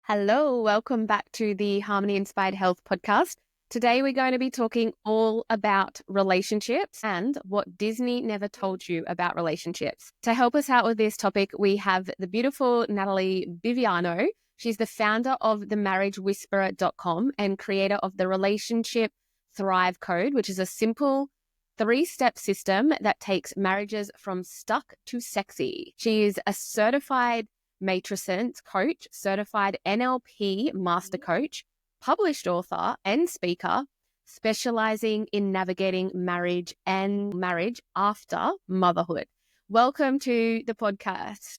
Hello, welcome back to the Harmony Inspired Health podcast. Today we're going to be talking all about relationships and what Disney never told you about relationships. To help us out with this topic, we have the beautiful Nathalie Biviano. She's the founder of themarriagewhisperer.com and creator of the Relationship Thrive Code, which is a simple 3-step system that takes marriages from stuck to sexy. She is a certified matrescence coach, certified NLP master coach, published author and speaker, specializing in navigating marriage and marriage after motherhood. Welcome to the podcast.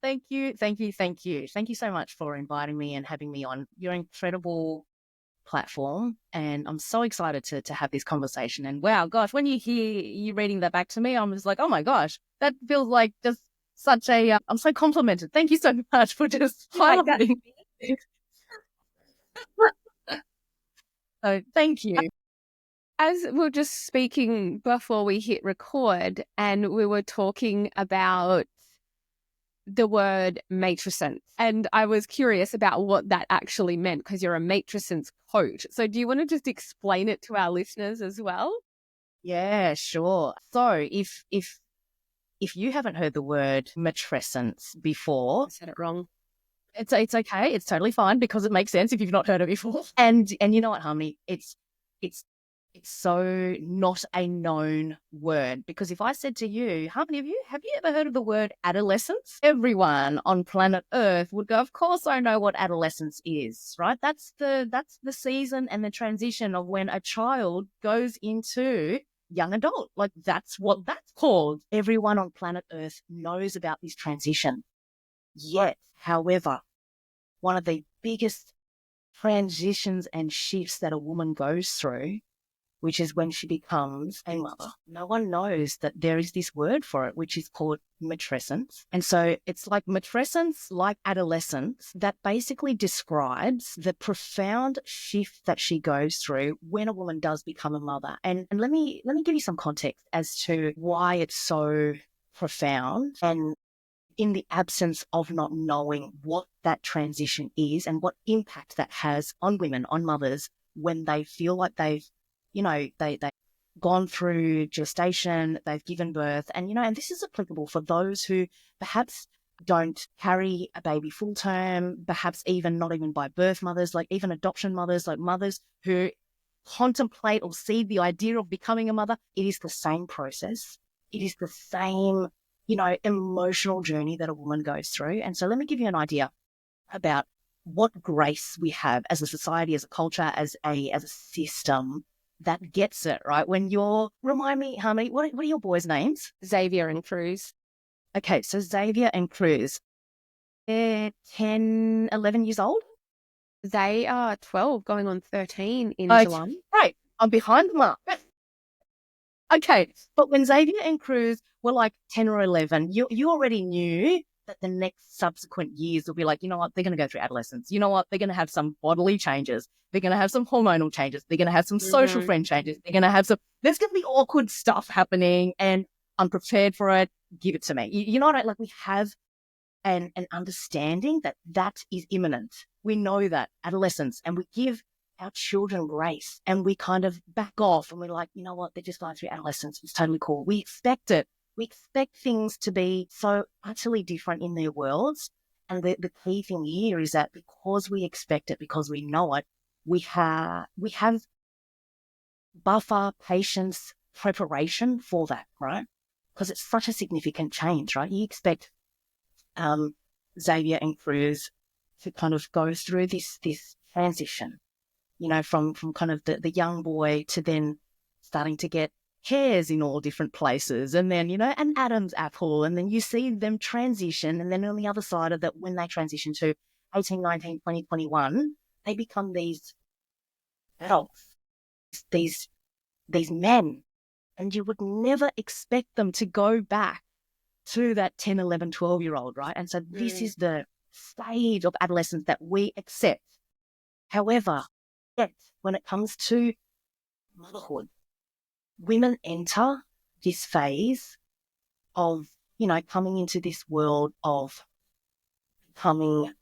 Thank you. Thank you so much for inviting me and having me on your incredible platform. And I'm so excited to have this conversation. And wow, gosh, when you hear you reading that back to me, I'm just like, oh my gosh, that feels like just such a, I'm so complimented. Thank you so much for just highlighting me. So thank you. As we were just speaking before we hit record, and we were talking about the word matrescence, and I was curious about what that actually meant because you're a matrescence coach. So do you want to just explain it to our listeners as well? Yeah, sure. So if you haven't heard the word matrescence before, I said it wrong. It's okay. It's totally fine because it makes sense if you've not heard it before. And you know what, Harmony? It's so not a known word, because if I said to you, Harmony, have you ever heard of the word adolescence? Everyone on planet Earth would go, of course I know what adolescence is, right? That's the season and the transition of when a child goes into young adult. Like, that's what that's called. Everyone on planet Earth knows about this transition. Yet, however, one of the biggest transitions and shifts that a woman goes through, which is when she becomes a mother. No one knows that there is this word for it, which is called matrescence. And so it's like matrescence, like adolescence, that basically describes the profound shift that she goes through when a woman does become a mother. And let me give you some context as to why it's so profound, and in the absence of not knowing what that transition is and what impact that has on women, on mothers, when they feel like they've gone through gestation, they've given birth. And, and this is applicable for those who perhaps don't carry a baby full term, perhaps not even by birth mothers, like even adoption mothers, like mothers who contemplate or see the idea of becoming a mother. It is the same process. It is the same, emotional journey that a woman goes through. And so let me give you an idea about what grace we have as a society, as a culture, as a system that gets it, right? When remind me, Harmony, what are your boys' names? Xavier and Cruz. Okay, so Xavier and Cruz, they're 10, 11 years old? They are 12, going on 13 in July. Right, I'm behind the mark. Okay, but when Xavier and Cruz were like 10 or 11, you already knew that the next subsequent years will be like, you know what, they're going to go through adolescence. You know what, they're going to have some bodily changes. They're going to have some hormonal changes. They're going to have some social friend changes. They're going to have there's going to be awkward stuff happening, and I'm prepared for it. Give it to me. You know what, like, we have an understanding that is imminent. We know that adolescence, and we give our children grace, and we kind of back off, and we're like, you know what, they're just going through adolescence. It's totally cool. We expect it. We expect things to be so utterly different in their worlds. And the key thing here is that because we expect it, because we know it, we have buffer, patience, preparation for that, right? Because it's such a significant change, right? You expect Xavier and Cruz to kind of go through this transition, from kind of the young boy to then starting to get hairs in all different places, and then, an Adam's apple, and then you see them transition, and then on the other side of that, when they transition to 18, 19, 20, 21, they become these adults, these men, and you would never expect them to go back to that 10, 11, 12-year-old, right? And so this is the stage of adolescence that we accept. However, yet when it comes to motherhood, women enter this phase of coming into this world of becoming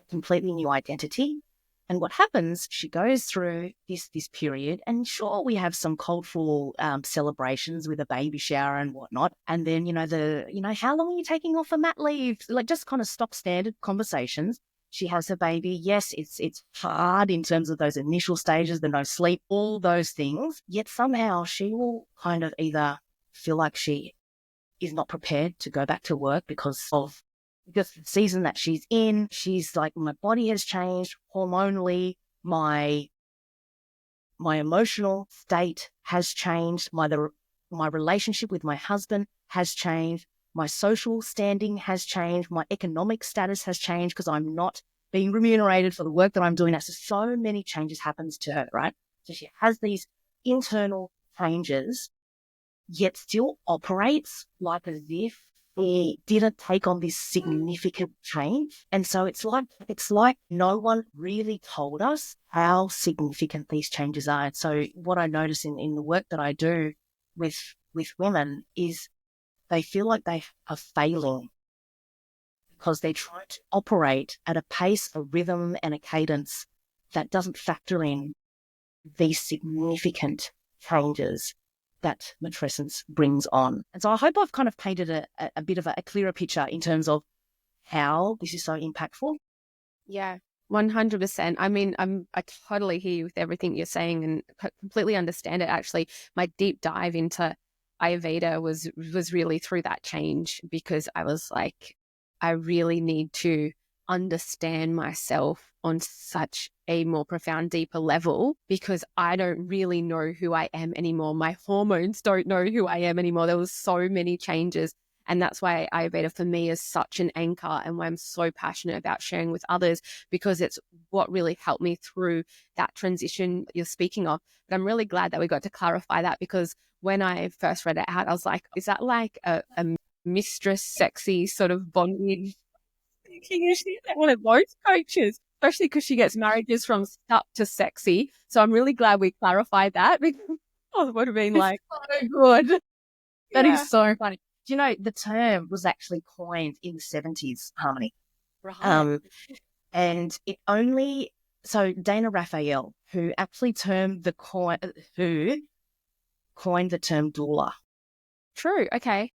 a completely new identity. And what happens, she goes through this period, and sure, we have some cultural celebrations with a baby shower and whatnot. And then, how long are you taking off for mat leave? Like just kind of stock standard conversations. She has her baby. Yes, it's hard in terms of those initial stages, the no sleep, all those things. Yet somehow she will kind of either feel like she is not prepared to go back to work because the season that she's in. She's like, my body has changed hormonally, my emotional state has changed, my relationship with my husband has changed, my social standing has changed, my economic status has changed because I'm not being remunerated for the work that I'm doing. So many changes happens to her, right? So she has these internal changes, yet still operates like as if he didn't take on this significant change. And so it's like no one really told us how significant these changes are. And so what I notice in the work that I do with women is they feel like they are failing because they try to operate at a pace, a rhythm, and a cadence that doesn't factor in these significant changes that matrescence brings on. And so I hope I've kind of painted a bit of a clearer picture in terms of how this is so impactful. Yeah, 100%. I mean, I totally hear you with everything you're saying and completely understand it. Actually, my deep dive into Ayurveda was really through that change, because I was like, I really need to understand myself on such a more profound, deeper level, because I don't really know who I am anymore. My hormones don't know who I am anymore. There was so many changes. And that's why Ayurveda for me is such an anchor, and why I'm so passionate about sharing with others, because it's what really helped me through that transition you're speaking of. But I'm really glad that we got to clarify that, because when I first read it out, I was like, is that like a mistress sexy sort of bondage? Thinking she's one of those coaches, especially because she gets marriages from stuck to sexy. So I'm really glad we clarified that, because it would have been like, so good. That is so funny. Do you know, the term was actually coined in the 70s, Harmony. Right. And Dana Raphael, who actually coined the term doula. True. Okay.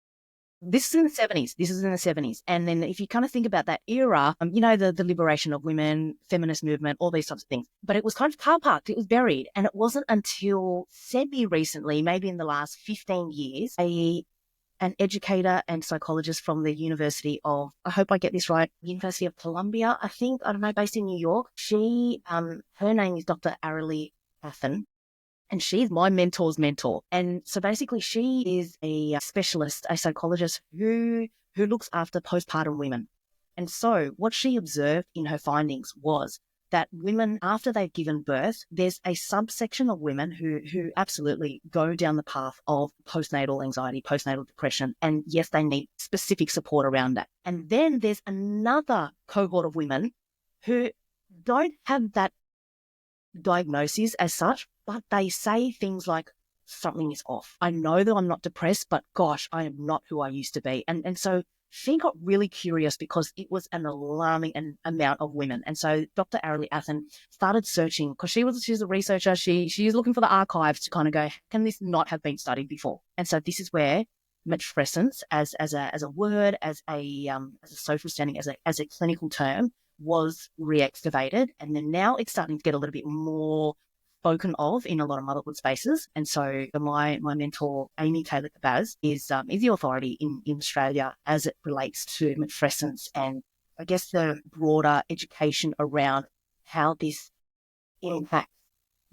This is in the 70s. And then if you kind of think about that era, the liberation of women, feminist movement, all these types of things. But it was kind of car parked. It was buried. And it wasn't until semi-recently, maybe in the last 15 years, an educator and psychologist from the University of, I hope I get this right, University of Columbia, I think, I don't know, based in New York. She, her name is Dr. Nathalie Biviano, and she's my mentor's mentor. And so basically she is a specialist, a psychologist who looks after postpartum women. And so what she observed in her findings was that women, after they've given birth, there's a subsection of women who absolutely go down the path of postnatal anxiety, postnatal depression. And yes, they need specific support around that. And then there's another cohort of women who don't have that diagnosis as such, but they say things like, something is off. I know that I'm not depressed, but gosh, I am not who I used to be. And so she got really curious because it was an alarming amount of women. And so Dr. Nathalie Biviano started searching, because she's a researcher. She's looking for the archives to kind of go, can this not have been studied before? And so this is where matrescence as a word, as a social standing, as a clinical term, was re-excavated. And then now it's starting to get a little bit more spoken of in a lot of motherhood spaces. And so my mentor, Amy Taylor-Kabaz, is the authority in Australia as it relates to matrescence, and I guess the broader education around how this impacts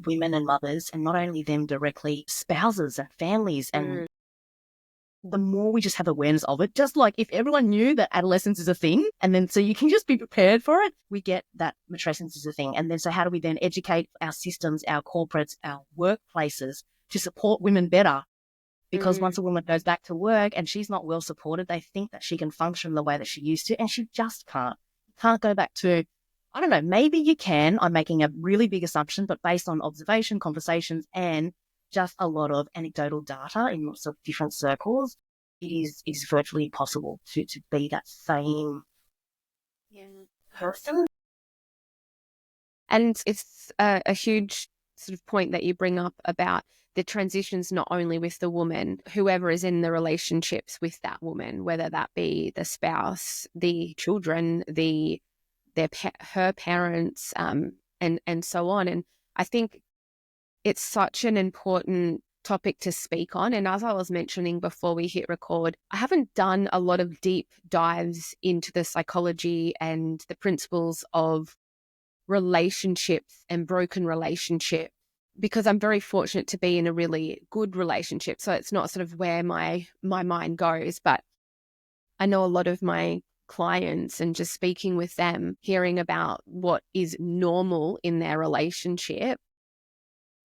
women and mothers, and not only them directly, spouses and families. And the more we just have awareness of it, just like if everyone knew that adolescence is a thing, and then so you can just be prepared for it, we get that matrescence is a thing. And then so how do we then educate our systems, our corporates, our workplaces to support women better? Because once a woman goes back to work and she's not well supported, they think that she can function the way that she used to, and she just can't. You can't go back to, I don't know, maybe you can. I'm making a really big assumption, but based on observation, conversations, and just a lot of anecdotal data in lots of different circles, it is virtually impossible to be that same person. And it's a huge sort of point that you bring up about the transitions, not only with the woman, whoever is in the relationships with that woman, whether that be the spouse, the children, her parents, and so on. And I think it's such an important topic to speak on. And as I was mentioning before we hit record, I haven't done a lot of deep dives into the psychology and the principles of relationships and broken relationships, because I'm very fortunate to be in a really good relationship. So it's not sort of where my mind goes, but I know a lot of my clients, and just speaking with them, hearing about what is normal in their relationship,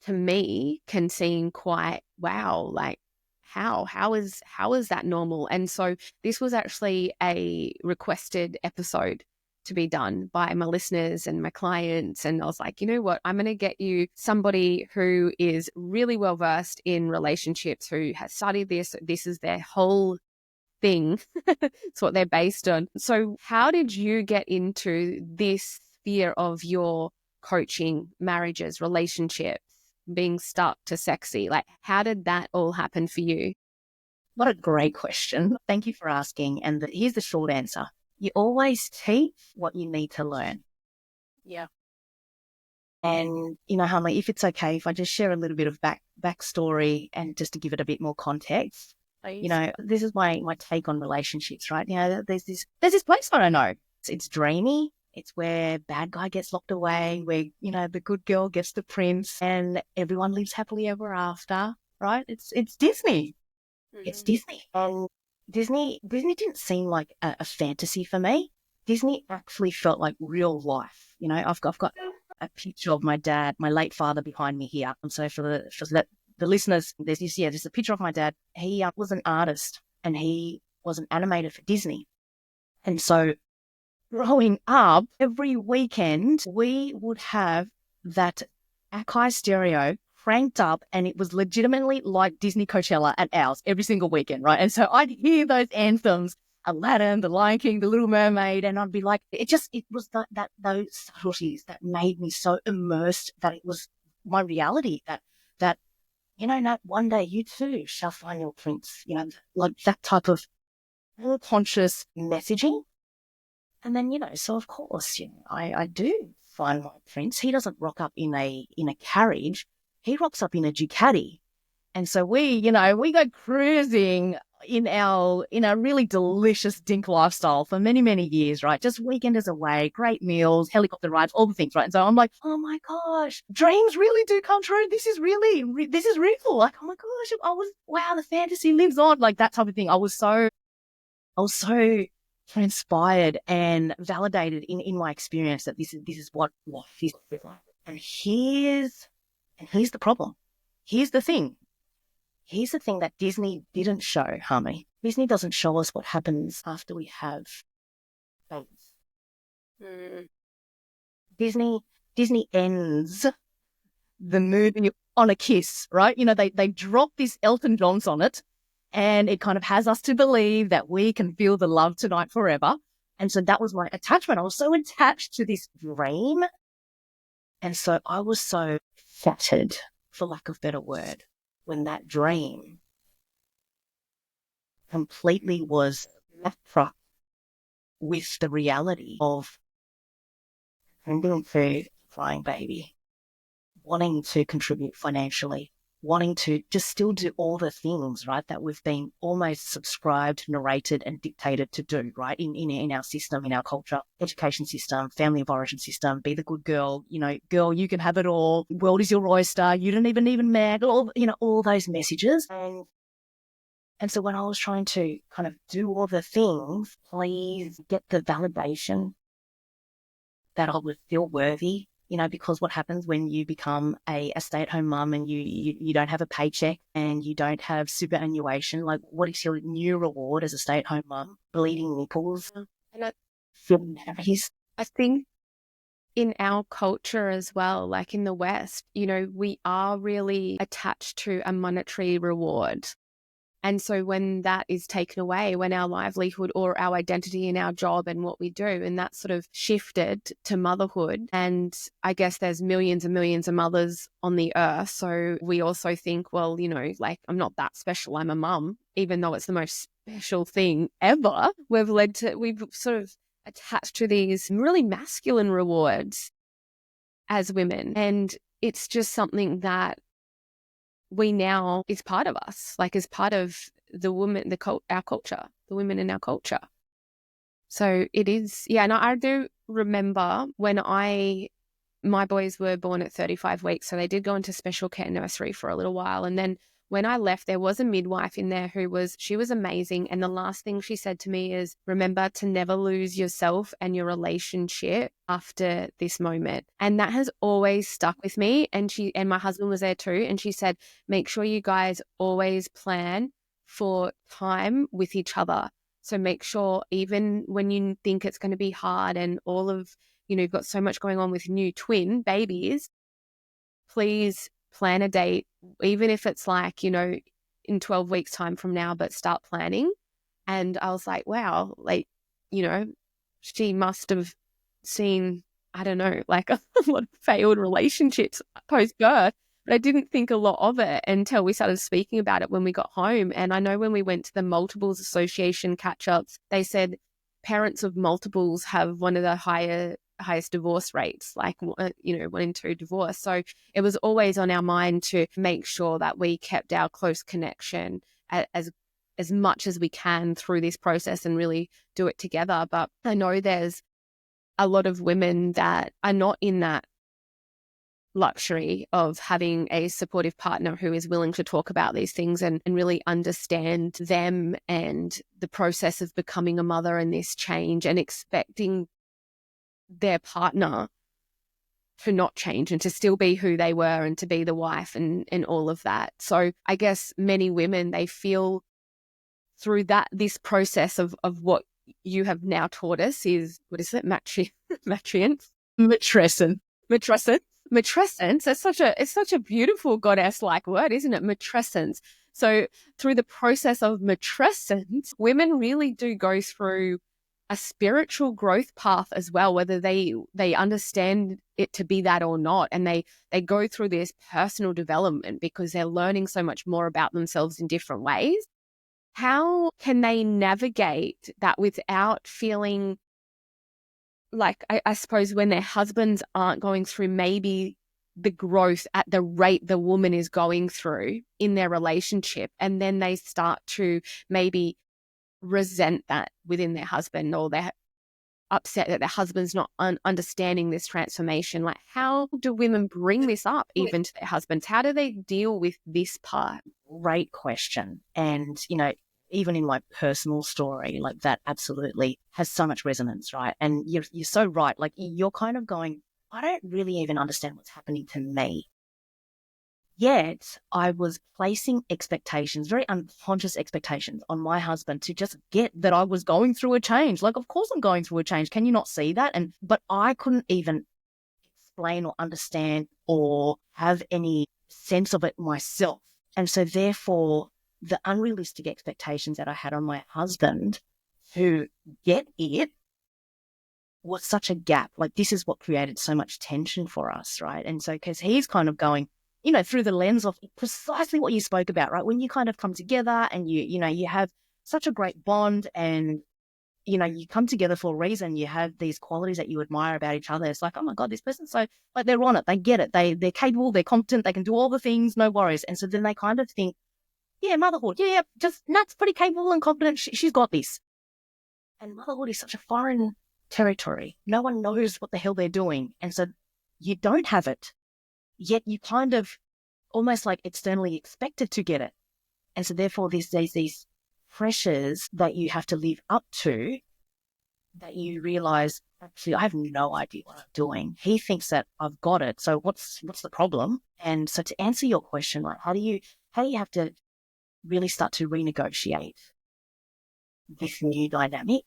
to me can seem quite, wow, like how is that normal? And so this was actually a requested episode to be done by my listeners and my clients. And I was like, you know what, I'm going to get you somebody who is really well versed in relationships, who has studied this is their whole thing. It's what they're based on. So how did you get into this sphere of your coaching, marriages, relationships, being stuck to sexy? Like, how did that all happen for you? What a great question. Thank you for asking. And here's the short answer. You always teach what you need to learn. Yeah. And, Harmony, if it's okay, if I just share a little bit of backstory and just to give it a bit more context. Please. This is my take on relationships, right? There's this place I don't know. It's dreamy. It's where bad guy gets locked away, where, the good girl gets the prince and everyone lives happily ever after, right? It's Disney. Mm-hmm. It's Disney. And Disney didn't seem like a fantasy for me. Disney actually felt like real life. I've got a picture of my dad, my late father, behind me here. And so for the listeners, there's a picture of my dad. He was an artist and he was an animator for Disney. And so growing up, every weekend, we would have that Akai stereo cranked up, and it was legitimately like Disney Coachella at ours every single weekend, right? And so I'd hear those anthems, Aladdin, The Lion King, The Little Mermaid, and I'd be like, it was those subtleties that made me so immersed that it was my reality, that one day you too shall find your prince, like that type of conscious messaging. And then, so of course, I do find my prince. He doesn't rock up in a carriage. He rocks up in a Ducati. And so we go cruising in our really delicious dink lifestyle for many, many years, right? Just weekenders away, great meals, helicopter rides, all the things, right? And so I'm like, oh my gosh, dreams really do come true. This is real. Like, oh my gosh, wow, the fantasy lives on, like that type of thing. I was so transpired and validated in my experience that this is what life is like. And here's the problem. Here's the thing that Disney didn't show, Harmony. Disney doesn't show us what happens after we have babies. Disney ends the movie on a kiss, right? They drop this Elton John's on it, and it kind of has us to believe that we can feel the love tonight forever. And so that was my attachment. I was so attached to this dream. And so I was so shattered, for lack of a better word, when that dream completely was matched with the reality of being food, flying baby, wanting to contribute financially, wanting to just still do all the things, right, that we've been almost subscribed, narrated, and dictated to do, right, in our system, in our culture, education system, family of origin system, be the good girl, girl, you can have it all, world is your oyster, you don't even need a man, all those messages. And so when I was trying to kind of do all the things, please get the validation that I was still worthy, because what happens when you become a stay-at-home mum and you don't have a paycheck and you don't have superannuation, like what is your new reward as a stay-at-home mum? Bleeding nipples. And I think in our culture as well, like in the West, we are really attached to a monetary reward. And so when that is taken away, when our livelihood or our identity in our job and what we do, and that sort of shifted to motherhood, and I guess there's millions and millions of mothers on the earth. So we also think, well, like, I'm not that special. I'm a mum, even though it's the most special thing ever. We've sort of attached to these really masculine rewards as women. And it's just something that we now is part of us, like as part of the woman, our culture, the women in our culture. So it is, yeah. And I do remember when my boys were born at 35 weeks, so they did go into special care nursery for a little while. And then when I left, there was a midwife in there she was amazing. And the last thing she said to me is, remember to never lose yourself and your relationship after this moment. And that has always stuck with me. And my husband was there too. And she said, make sure you guys always plan for time with each other. So make sure, even when you think it's going to be hard and all of, you've got so much going on with new twin babies, please plan a date, even if it's like, in 12 weeks time from now, but start planning. And I was like, wow, like, she must have seen, I don't know, like a lot of failed relationships post-birth. But I didn't think a lot of it until we started speaking about it when we got home. And I know when we went to the Multiples Association catch-ups, they said parents of multiples have one of the highest divorce rates, like, 1 in 2 divorce. So it was always on our mind to make sure that we kept our close connection as much as we can through this process and really do it together. But I know there's a lot of women that are not in that luxury of having a supportive partner who is willing to talk about these things and really understand them and the process of becoming a mother and this change, and expecting their partner to not change and to still be who they were and to be the wife and all of that. So I guess many women, they feel through this process of what you have now taught us is, what is it? Matrescence. Matrescence. It's such a beautiful goddess-like word, isn't it? Matrescence. So through the process of matrescence, women really do go through a spiritual growth path as well, whether they understand it to be that or not. And they go through this personal development because they're learning so much more about themselves in different ways. How can they navigate that without feeling like, I suppose, when their husbands aren't going through maybe the growth at the rate the woman is going through in their relationship, and then they start to maybe resent that within their husband, or they're upset that their husband's not understanding this transformation? Like, how do women bring this up even to their husbands? How do they deal with this part? Great question. And, even in my personal story, like, that absolutely has so much resonance, right? And you're so right. Like, you're kind of going, I don't really even understand what's happening to me. Yet I was placing expectations, very unconscious expectations, on my husband to just get that I was going through a change. Like, of course I'm going through a change. Can you not see that? But I couldn't even explain or understand or have any sense of it myself. And so therefore, the unrealistic expectations that I had on my husband to get it was such a gap. Like, this is what created so much tension for us, right? And so, because he's kind of going, through the lens of precisely what you spoke about, right? When you kind of come together and you have such a great bond, and, you come together for a reason, you have these qualities that you admire about each other. It's like, oh my God, this person, so, like, they're on it, they get it, they're capable, they're competent, they can do all the things, no worries. And so then they kind of think, yeah, motherhood, yeah, just Nat's pretty capable and competent, she's got this. And motherhood is such a foreign territory. No one knows what the hell they're doing. And so you don't have it, yet you kind of almost like externally expected to get it. And so therefore there's these pressures that you have to live up to, that you realize, actually, I have no idea what I'm doing. He thinks that I've got it. So what's the problem? And so to answer your question, like, how do you have to really start to renegotiate this new dynamic?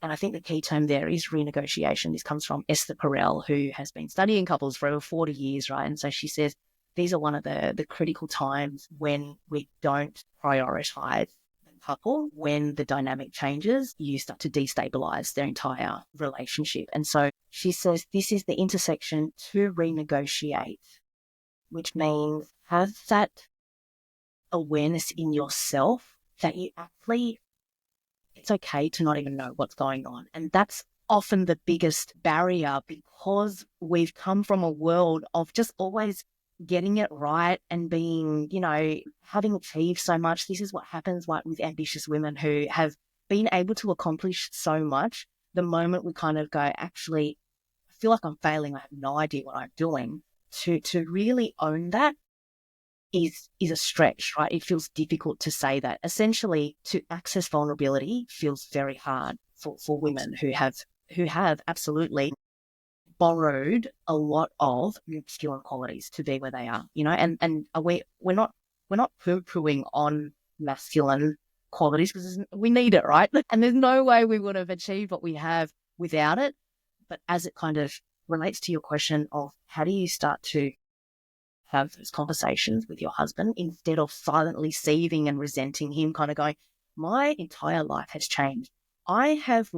And I think the key term there is renegotiation. This comes from Esther Perel, who has been studying couples for over 40 years, right? And so she says, these are one of the critical times when we don't prioritize the couple. When the dynamic changes, you start to destabilize their entire relationship. And so she says this is the intersection to renegotiate, which means have that awareness in yourself that you actually, it's okay to not even know what's going on. And that's often the biggest barrier, because we've come from a world of just always getting it right and being, having achieved so much. This is what happens with ambitious women who have been able to accomplish so much. The moment we kind of go, actually, I feel like I'm failing, I have no idea what I'm doing, to really own that is a stretch, right? It feels difficult to say that. Essentially, to access vulnerability feels very hard for women who have absolutely borrowed a lot of masculine qualities to be where they are, and we're not poo-pooing on masculine qualities, because we need it, right? And there's no way we would have achieved what we have without it. But as it kind of relates to your question of how do you start to have those conversations with your husband instead of silently seething and resenting him, kind of going, my entire life has changed. I have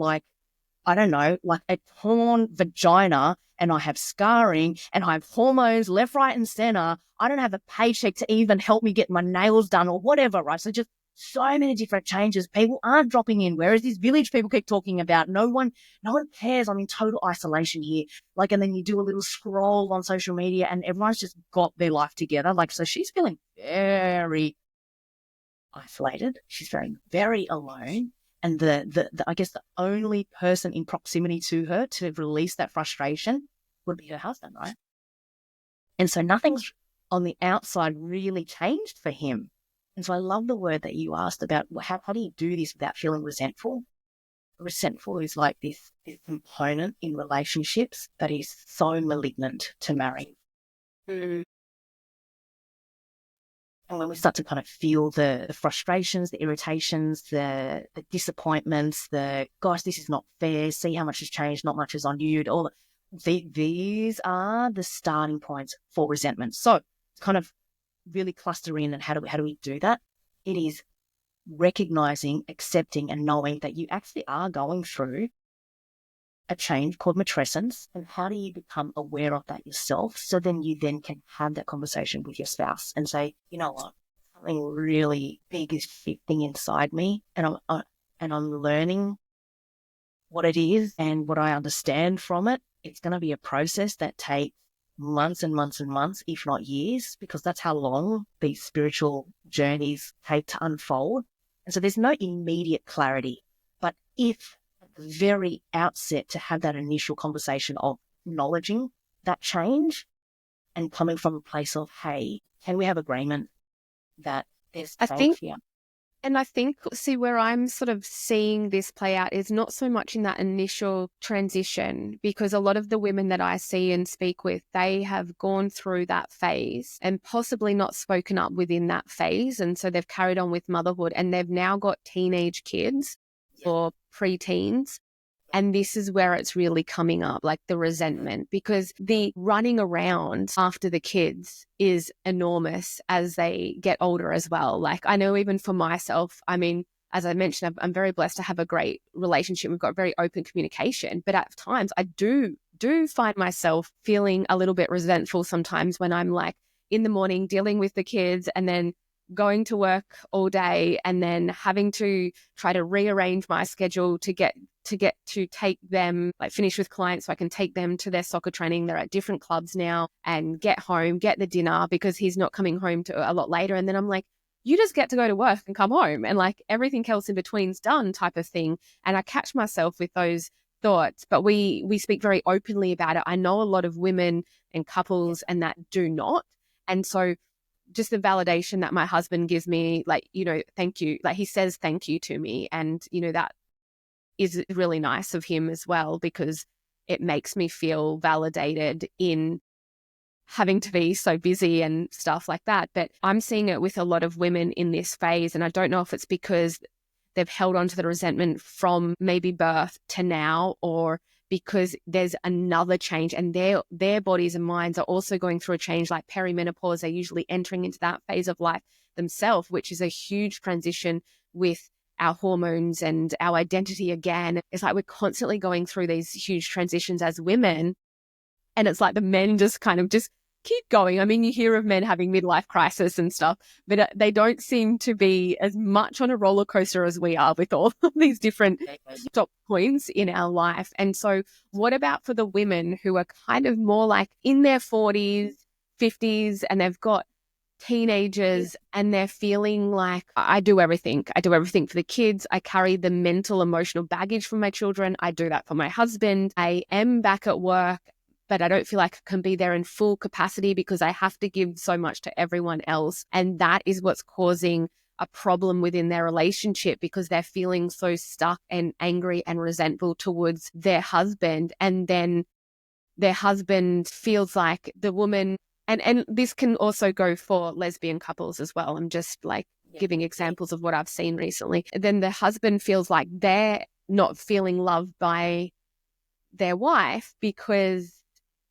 I don't know, like a torn vagina, and I have scarring, and I have hormones left, right, and center. I don't have a paycheck to even help me get my nails done or whatever, right? So just so many different changes. People aren't dropping in, whereas these village people keep talking about. No one cares. I'm in total isolation here. And then you do a little scroll on social media and everyone's just got their life together. So she's feeling very isolated. She's feeling very alone. And the I guess the only person in proximity to her to release that frustration would be her husband, right? And so nothing's on the outside really changed for him. And so I love the word that you asked about how do you do this without feeling resentful? Resentful is like this component in relationships that is so malignant to marriage. Mm. And when we start to kind of feel the frustrations, the irritations, the disappointments, gosh, this is not fair, see how much has changed, not much is on you, these are the starting points for resentment. So it's kind of really cluster in, and how do we do that? It is recognizing, accepting, and knowing that you actually are going through a change called matrescence, and how do you become aware of that yourself, so then you then can have that conversation with your spouse and say, you know what, something really big is shifting inside me, and I'm learning what it is and what I understand from it. It's going to be a process that takes months and months and months, if not years, because that's how long these spiritual journeys take to unfold. And so there's no immediate clarity. But if at the very outset to have that initial conversation of acknowledging that change and coming from a place of, hey, can we have agreement that there's change here? And I think, see, where I'm sort of seeing this play out is not so much in that initial transition, because a lot of the women that I see and speak with, they have gone through that phase and possibly not spoken up within that phase. And so they've carried on with motherhood, and they've now got teenage kids or preteens. And this is where it's really coming up, like the resentment, because the running around after the kids is enormous as they get older as well. Like, I know even for myself, I mean, as I mentioned, I'm very blessed to have a great relationship. We've got very open communication, but at times I do find myself feeling a little bit resentful sometimes when I'm like in the morning dealing with the kids and then going to work all day and then having to try to rearrange my schedule to get to take them, like finish with clients so I can take them to their soccer training. They're at different clubs now, and get home, get the dinner, because he's not coming home to a lot later. And then I'm like, you just get to go to work and come home, and like everything else in between's done, type of thing. And I catch myself with those thoughts, but we speak very openly about it. I know a lot of women and couples and that do not. And so just the validation that my husband gives me, like, thank you, like he says thank you to me. And, that is really nice of him as well, because it makes me feel validated in having to be so busy and stuff like that. But I'm seeing it with a lot of women in this phase. And I don't know if it's because they've held on to the resentment from maybe birth to now, or because there's another change, and their bodies and minds are also going through a change, like perimenopause. They're usually entering into that phase of life themselves, which is a huge transition with our hormones and our identity again. It's like we're constantly going through these huge transitions as women. And it's like the men just kind of just keep going. I mean, you hear of men having midlife crisis and stuff, but they don't seem to be as much on a roller coaster as we are with all of these different stop points in our life. And so what about for the women who are kind of more like in their 40s, 50s, and they've got teenagers and they're feeling like, I do everything. I do everything for the kids. I carry the mental, emotional baggage for my children. I do that for my husband. I am back at work, but I don't feel like I can be there in full capacity because I have to give so much to everyone else. And that is what's causing a problem within their relationship, because they're feeling so stuck and angry and resentful towards their husband. And then their husband feels like the woman, and this can also go for lesbian couples as well. I'm just like giving examples of what I've seen recently. Then the husband feels like they're not feeling loved by their wife because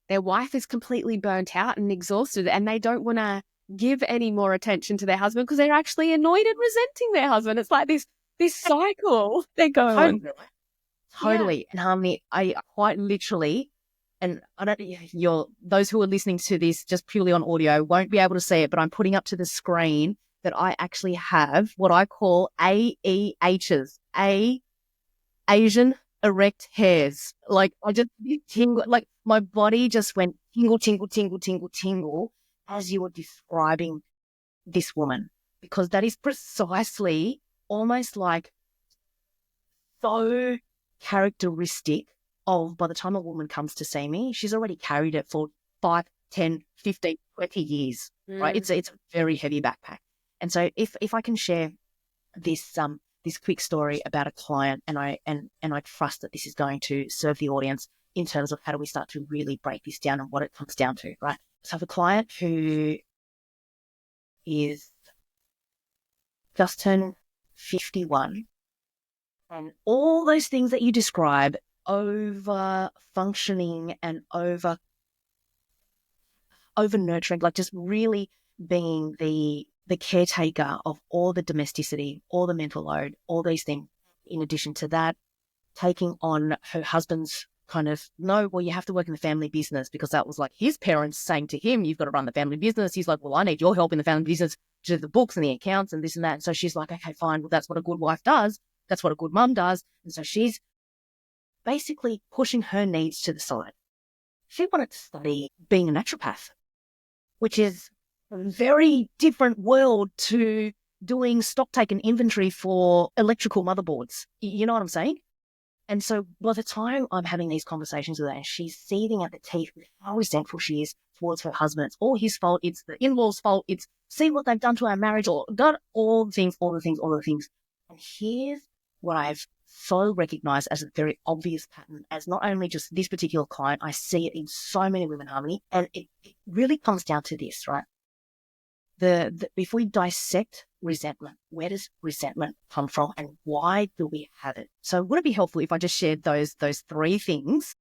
their wife is completely burnt out and exhausted, and they don't want to give any more attention to their husband because they're actually annoyed and resenting their husband. It's like this cycle they go on. Totally. Yeah. And Harmony, I quite literally, and I don't, those who are listening to this just purely on audio won't be able to see it, but I'm putting up to the screen that I actually have what I call AEHs, Asian erect hairs. Like I just tingle, like my body just went tingle, tingle, tingle, tingle, tingle as you were describing this woman, because that is precisely almost like so characteristic of, by the time a woman comes to see me, she's already carried it for 5, 10, 15, 20 years, right? It's a very heavy backpack. And so if I can share this quick story about a client, and I trust that this is going to serve the audience in terms of how do we start to really break this down and what it comes down to, right? So I have a client who is just turned 51, and all those things that you describe, over functioning and over nurturing, like just really being the caretaker of all the domesticity, all the mental load, all these things. In addition to that, taking on her husband's kind of, no, well, you have to work in the family business, because that was like his parents saying to him, you've got to run the family business. He's like, well, I need your help in the family business to do the books and the accounts and this and that. And so she's like, okay, fine. Well, that's what a good wife does. That's what a good mum does. And so she's basically pushing her needs to the side. She wanted to study being a naturopath, which is a very different world to doing stock take and inventory for electrical motherboards. You know what I'm saying? And so by the time I'm having these conversations with her and she's seething at the teeth with how resentful she is towards her husband, it's all his fault, it's the in-laws' fault, it's see what they've done to our marriage, or done all the things. And here's what I've so recognized as a very obvious pattern, as not only just this particular client, I see it in so many women, Harmony, and it really comes down to this, right? If we dissect resentment, where does resentment come from and why do we have it? So would it be helpful if I just shared those 3 things?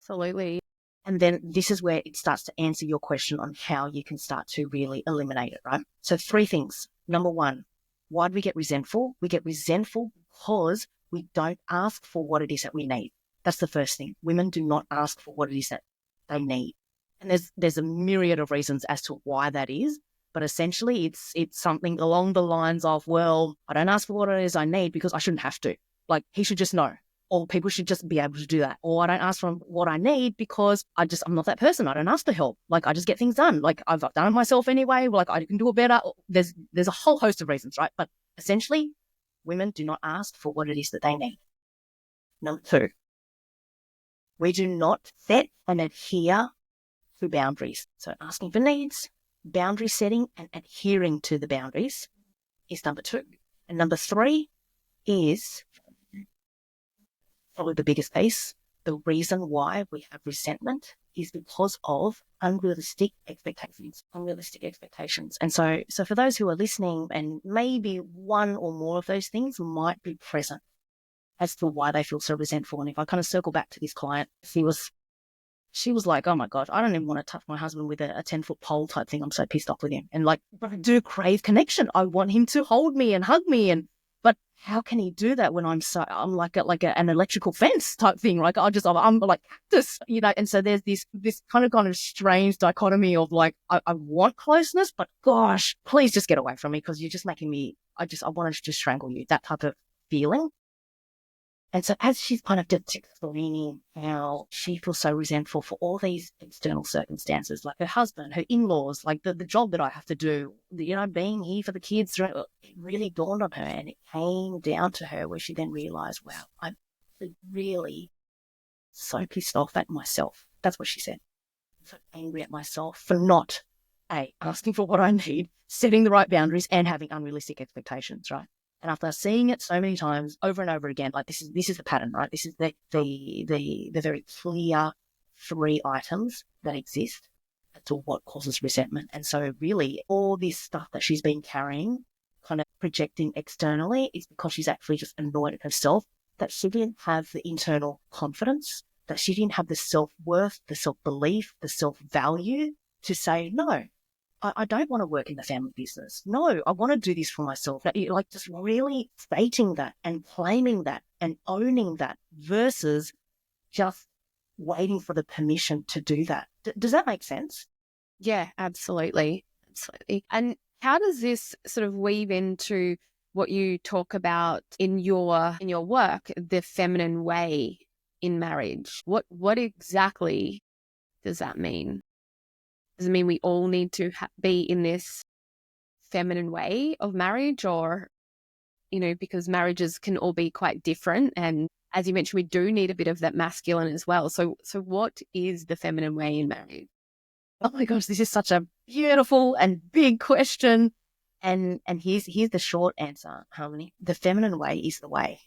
Absolutely. And then this is where it starts to answer your question on how you can start to really eliminate it, right? So 3 things. Number 1, why do we get resentful? We get resentful because we don't ask for what it is that we need. That's the first thing. Women do not ask for what it is that they need. And there's a myriad of reasons as to why that is. But essentially, it's something along the lines of, well, I don't ask for what it is I need because I shouldn't have to. Like, he should just know. Or people should just be able to do that. Or I don't ask for what I need because I'm not that person. I don't ask for help. Like, I just get things done. Like, I've done it myself anyway. Like, I can do it better. There's a whole host of reasons, right? But essentially, women do not ask for what it is that they need. Number 2, we do not set and adhere to boundaries. So asking for needs, boundary setting and adhering to the boundaries is number 2. And number 3 is probably the biggest piece. The reason why we have resentment is because of unrealistic expectations. And so for those who are listening and maybe one or more of those things might be present, as to why they feel so resentful. And if I kind of circle back to this client, she was like, oh my God, I don't even want to touch my husband with a 10-foot pole type thing. I'm so pissed off with him. And like, but I do crave connection. I want him to hold me and hug me. But how can he do that when I'm like an electrical fence type thing? Like I'm like cactus, and so there's this kind of strange dichotomy of like, I want closeness, but gosh, please just get away from me because you're just making me, I want to just strangle you, that type of feeling. And so as she's kind of just explaining how she feels so resentful for all these external circumstances, like her husband, her in-laws, like the job that I have to do, being here for the kids, it really dawned on her and it came down to her where she then realized, wow, I'm really so pissed off at myself. That's what she said. I'm so angry at myself for not, asking for what I need, setting the right boundaries and having unrealistic expectations, right? And after seeing it so many times over and over again, like this is the pattern, right? This is the very clear 3 items that exist to what causes resentment. And so really all this stuff that she's been carrying, kind of projecting externally, is because she's actually just annoyed at herself that she didn't have the internal confidence, that she didn't have the self-worth, the self-belief, the self-value to say, no, I don't want to work in the family business. No, I want to do this for myself. Like just really stating that and claiming that and owning that versus just waiting for the permission to do that. Does that make sense? Yeah, absolutely. Absolutely. And how does this sort of weave into what you talk about in your work, the feminine way in marriage? What exactly does that mean? Does it mean we all need to be in this feminine way of marriage, or, because marriages can all be quite different. And as you mentioned, we do need a bit of that masculine as well. So what is the feminine way in marriage? Oh my gosh, this is such a beautiful and big question. And here's the short answer, Harmony. The feminine way is the way.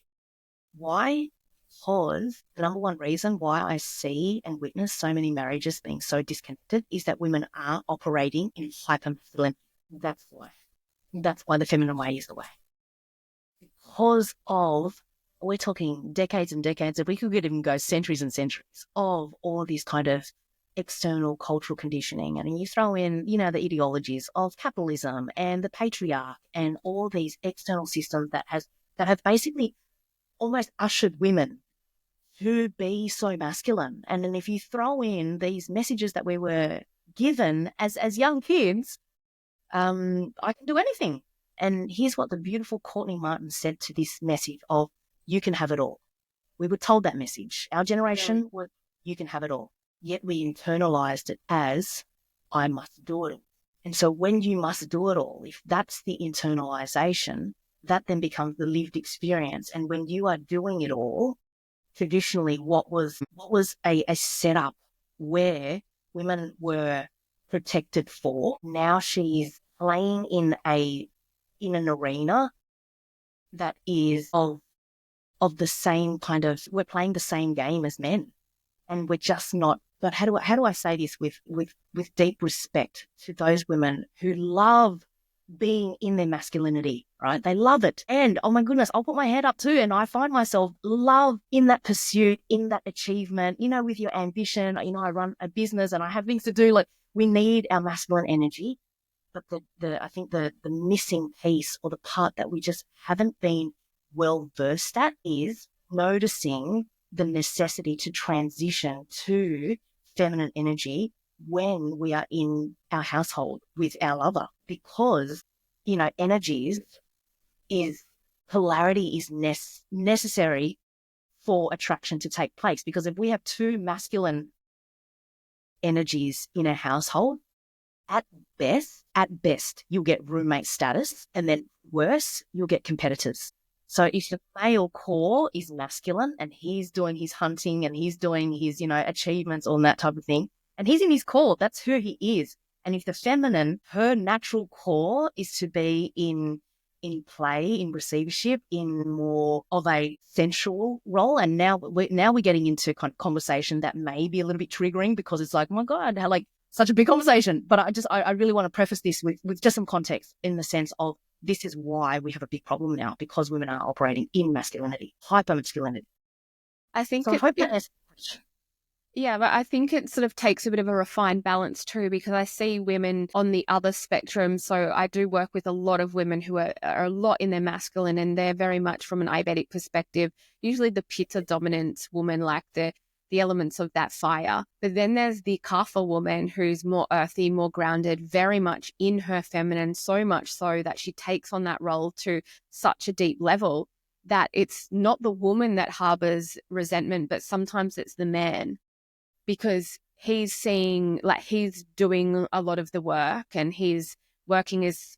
Why? Because the number one reason why I see and witness so many marriages being so disconnected is that women are operating in hyper-masculine. That's why. That's why the feminine way is the way. Because of, we're talking decades and decades, if we could even go centuries and centuries of all these kind of external cultural conditioning. And you throw in, the ideologies of capitalism and the patriarch and all these external systems that have basically almost ushered women to be so masculine. And then if you throw in these messages that we were given as young kids, I can do anything. And here's what the beautiful Courtney Martin said to this message of, you can have it all. We were told that message. Our generation was, you can have it all. Yet we internalized it as, I must do it all. And so when you must do it all, if that's the internalization, that then becomes the lived experience. And when you are doing it all, traditionally what was a setup where women were protected for, now she's playing in an arena that is of the same kind of, we're playing the same game as men. And we're just not, but how do I say this with deep respect to those women who love being in their masculinity, right? They love it. And oh my goodness, I'll put my hand up too. And I find myself love in that pursuit, in that achievement, with your ambition. I run a business and I have things to do. Like, we need our masculine energy. But I think the missing piece, or the part that we just haven't been well versed at, is noticing the necessity to transition to feminine energy when we are in our household with our lover, because, energies is polarity is necessary for attraction to take place. Because if we have 2 masculine energies in a household, at best, you'll get roommate status, and then worse, you'll get competitors. So if the male core is masculine and he's doing his hunting and he's doing his, achievements, all that type of thing, and he's in his core, that's who he is. And if the feminine, her natural core is to be in play, in receivership, in more of a sensual role. And now we're getting into kind of conversation that may be a little bit triggering, because it's like, oh my God, how, like, such a big conversation. But I really want to preface this with just some context, in the sense of this is why we have a big problem now, because women are operating in masculinity, hyper masculinity. I think So I hope that yeah, but I think it sort of takes a bit of a refined balance too, because I see women on the other spectrum. So I do work with a lot of women who are a lot in their masculine, and they're very much from an Ayurvedic perspective, usually the pitta dominant woman, like the elements of that fire. But then there's the Kapha woman who's more earthy, more grounded, very much in her feminine, so much so that she takes on that role to such a deep level that it's not the woman that harbors resentment, but sometimes it's the man, because he's seeing, like, he's doing a lot of the work and he's working his,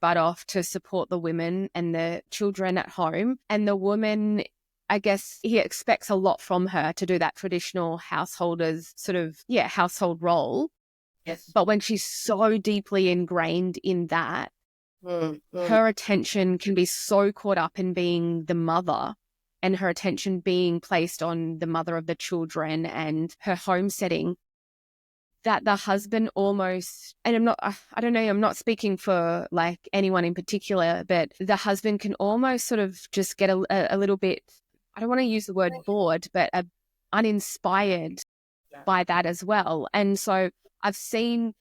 butt off to support the women and the children at home. And the woman, I guess he expects a lot from her to do that traditional householder's sort of, household role. Yes. But when she's so deeply ingrained in that, her attention can be so caught up in being the mother, and her attention being placed on the mother of the children and her home setting, that the husband almost, and I'm not speaking for like anyone in particular, but the husband can almost sort of just get a little bit, I don't want to use the word bored, but uninspired by that as well. And so I've seen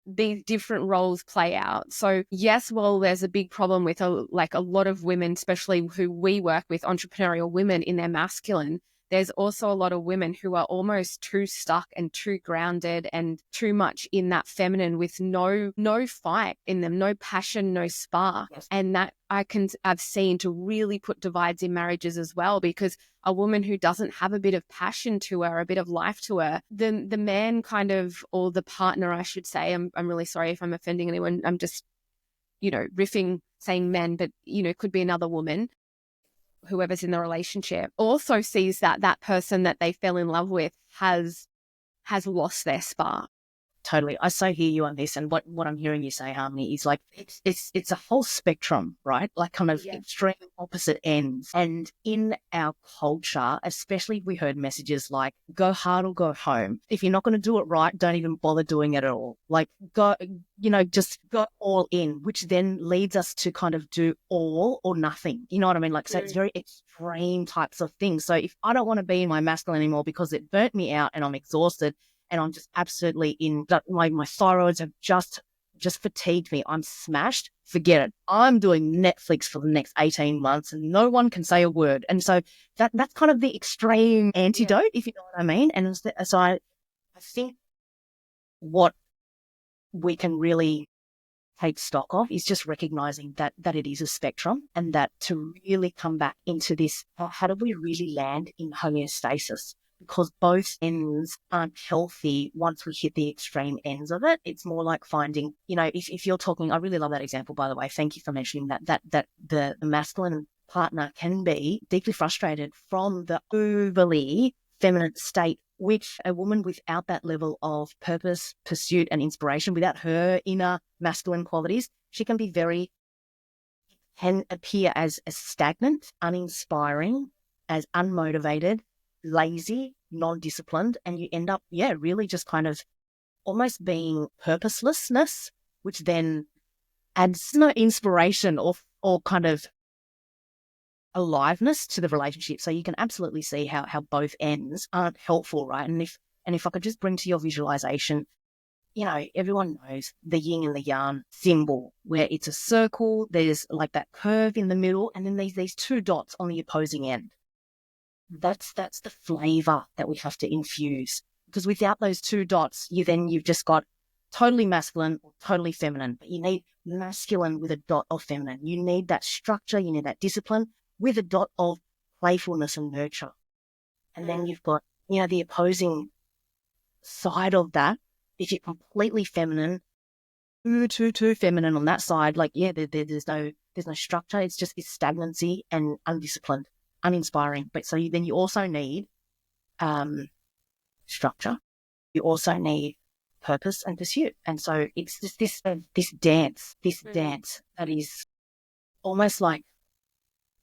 these different roles play out. So yes, well, there's a big problem with a lot of women, especially who we work with, entrepreneurial women in their masculine. There's also a lot of women who are almost too stuck and too grounded and too much in that feminine with no fight in them, no passion, no spark. Yes. And that I've seen to really put divides in marriages as well, because a woman who doesn't have a bit of passion to her, a bit of life to her, the man kind of, or the partner, I should say, I'm really sorry if I'm offending anyone. I'm just, riffing, saying men, but, could be another woman, whoever's in the relationship, also sees that that person that they fell in love with has lost their spark. Totally. I so hear you on this. And what I'm hearing you say, Harmony, is like it's a whole spectrum, right? Like kind of extreme opposite ends. And in our culture, especially, we heard messages like, go hard or go home. If you're not going to do it right, don't even bother doing it at all. Like go, just go all in, which then leads us to kind of do all or nothing. You know what I mean? Like, so it's very extreme types of things. So if I don't want to be in my masculine anymore because it burnt me out and I'm exhausted, and I'm just absolutely my thyroids have just fatigued me, I'm smashed, forget it. I'm doing Netflix for the next 18 months and no one can say a word. And so that's kind of the extreme antidote, if you know what I mean. And so I think what we can really take stock of is just recognizing that it is a spectrum, and that to really come back into this, how do we really land in homeostasis? Because both ends aren't healthy once we hit the extreme ends of it. It's more like finding, if you're talking, I really love that example, by the way. Thank you for mentioning that the masculine partner can be deeply frustrated from the overly feminine state, which a woman without that level of purpose, pursuit, and inspiration, without her inner masculine qualities, she can appear as stagnant, uninspiring, as unmotivated, lazy, non-disciplined, and you end up, really just kind of almost being purposelessness, which then adds no inspiration or kind of aliveness to the relationship. So you can absolutely see how both ends aren't helpful, right? And if I could just bring to your visualization, everyone knows the yin and the yang symbol, where it's a circle, there's like that curve in the middle, and then these two dots on the opposing end. That's the flavor that we have to infuse, because without those two dots, you've just got totally masculine or totally feminine. But you need masculine with a dot of feminine. You need that structure, you need that discipline with a dot of playfulness and nurture. And then you've got, the opposing side of that. If you're completely feminine, too feminine on that side, like, there's no structure. It's stagnancy and undisciplined, uninspiring. But so then you also need structure. You also need purpose and pursuit. And so it's just this dance that is almost like,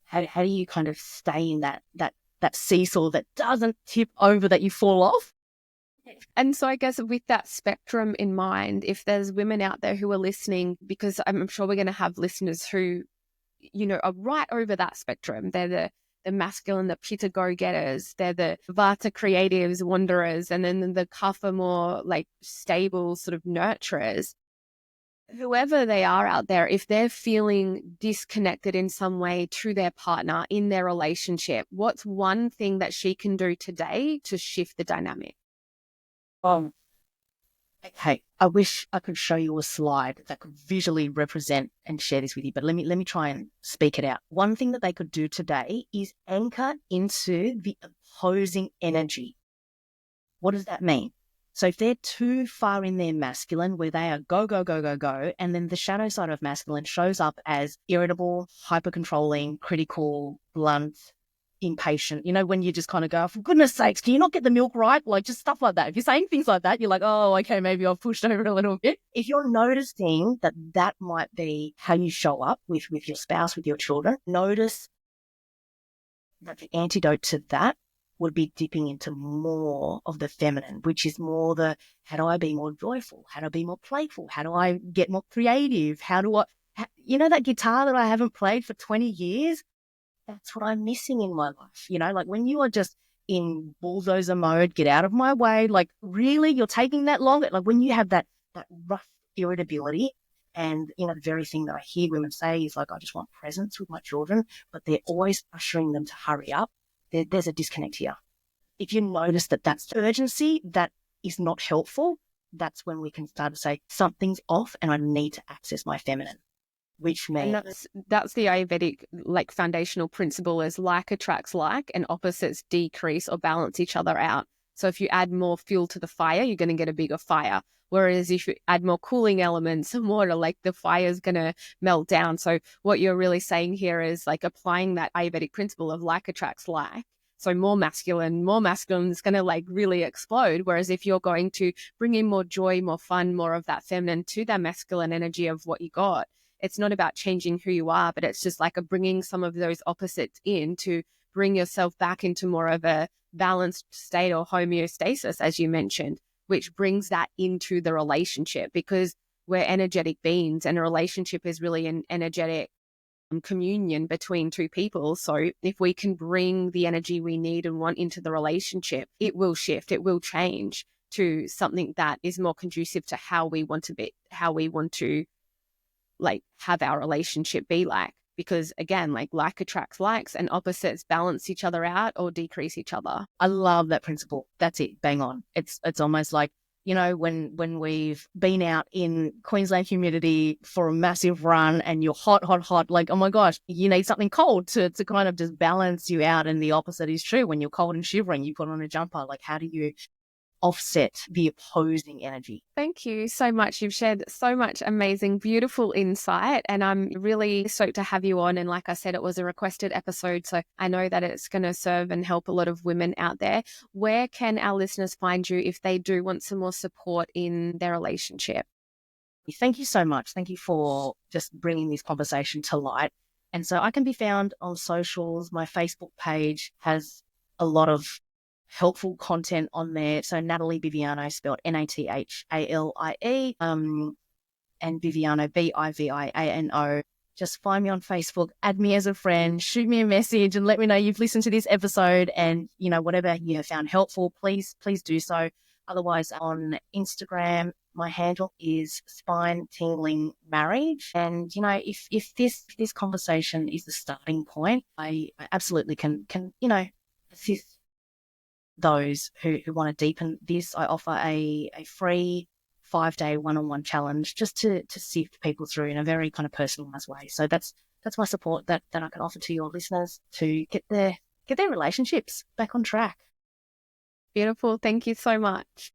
how do you kind of stay in that seesaw that doesn't tip over, that you fall off? And so I guess with that spectrum in mind, if there's women out there who are listening, because I'm sure we're going to have listeners who, are right over that spectrum. They're the masculine, the pitta go-getters. They're the vata creatives, wanderers, and then the kapha more like stable sort of nurturers. Whoever they are out there, if they're feeling disconnected in some way to their partner in their relationship, what's one thing that she can do today to shift the dynamic? Okay, I wish I could show you a slide that could visually represent and share this with you, but let me try and speak it out. One thing that they could do today is anchor into the opposing energy. What does that mean? So if they're too far in their masculine, where they are go, go, go, go, go, and then the shadow side of masculine shows up as irritable, hyper-controlling, critical, blunt, impatient, when you just kind of go, for goodness sakes, can you not get the milk right? Like just stuff like that. If you're saying things like that, you're like, oh, okay, maybe I've pushed over a little bit. If you're noticing that might be how you show up with your spouse, with your children, notice that the antidote to that would be dipping into more of the feminine, which is more the, how do I be more joyful? How do I be more playful? How do I get more creative? That guitar that I haven't played for 20 years? That's what I'm missing in my life. Like when you are just in bulldozer mode, get out of my way, like really you're taking that long. Like when you have that rough irritability, and the very thing that I hear women say is like, I just want presence with my children, but they're always ushering them to hurry up. There's a disconnect here. If you notice that that's urgency, that is not helpful, that's when we can start to say something's off and I need to access my feminine. Which means, and that's the Ayurvedic like foundational principle is like attracts like, and opposites decrease or balance each other out. So if you add more fuel to the fire, you're going to get a bigger fire. Whereas if you add more cooling elements and water, like the fire is going to melt down. So what you're really saying here is like applying that Ayurvedic principle of like attracts like. So more masculine is going to like really explode. Whereas if you're going to bring in more joy, more fun, more of that feminine to that masculine energy of what you got, it's not about changing who you are, but it's just like a bringing some of those opposites in to bring yourself back into more of a balanced state or homeostasis, as you mentioned, which brings that into the relationship because we're energetic beings and a relationship is really an energetic communion between two people. So if we can bring the energy we need and want into the relationship, it will shift, it will change to something that is more conducive to how we want to be, how we want to like have our relationship be like, because again, like attracts likes and opposites balance each other out or decrease each other. I love that principle. That's it. Bang on. It's almost like, when we've been out in Queensland humidity for a massive run and you're hot, like, oh my gosh, you need something cold to kind of just balance you out. And the opposite is true. When you're cold and shivering, you put on a jumper. Like, how do you offset the opposing energy? Thank you so much. You've shared so much amazing, beautiful insight, and I'm really stoked to have you on. And like I said, it was a requested episode, so I know that it's going to serve and help a lot of women out there. Where can our listeners find you if they do want some more support in their relationship? Thank you so much. Thank you for just bringing this conversation to light. And so I can be found on socials. My Facebook page has a lot of helpful content on there. So Nathalie Biviano, spelled Nathalie, and Biviano, Biviano. Just find me on Facebook, add me as a friend, shoot me a message and let me know you've listened to this episode and, whatever you have found helpful, please do so. Otherwise, on Instagram, my handle is Spine Tingling Marriage. And, if this conversation is the starting point, I absolutely can assist those who want to deepen this. I offer a free 5-day one-on-one challenge just to sift people through in a very kind of personalized way. So that's my support that I can offer to your listeners to get their relationships back on track. Beautiful. Thank you so much.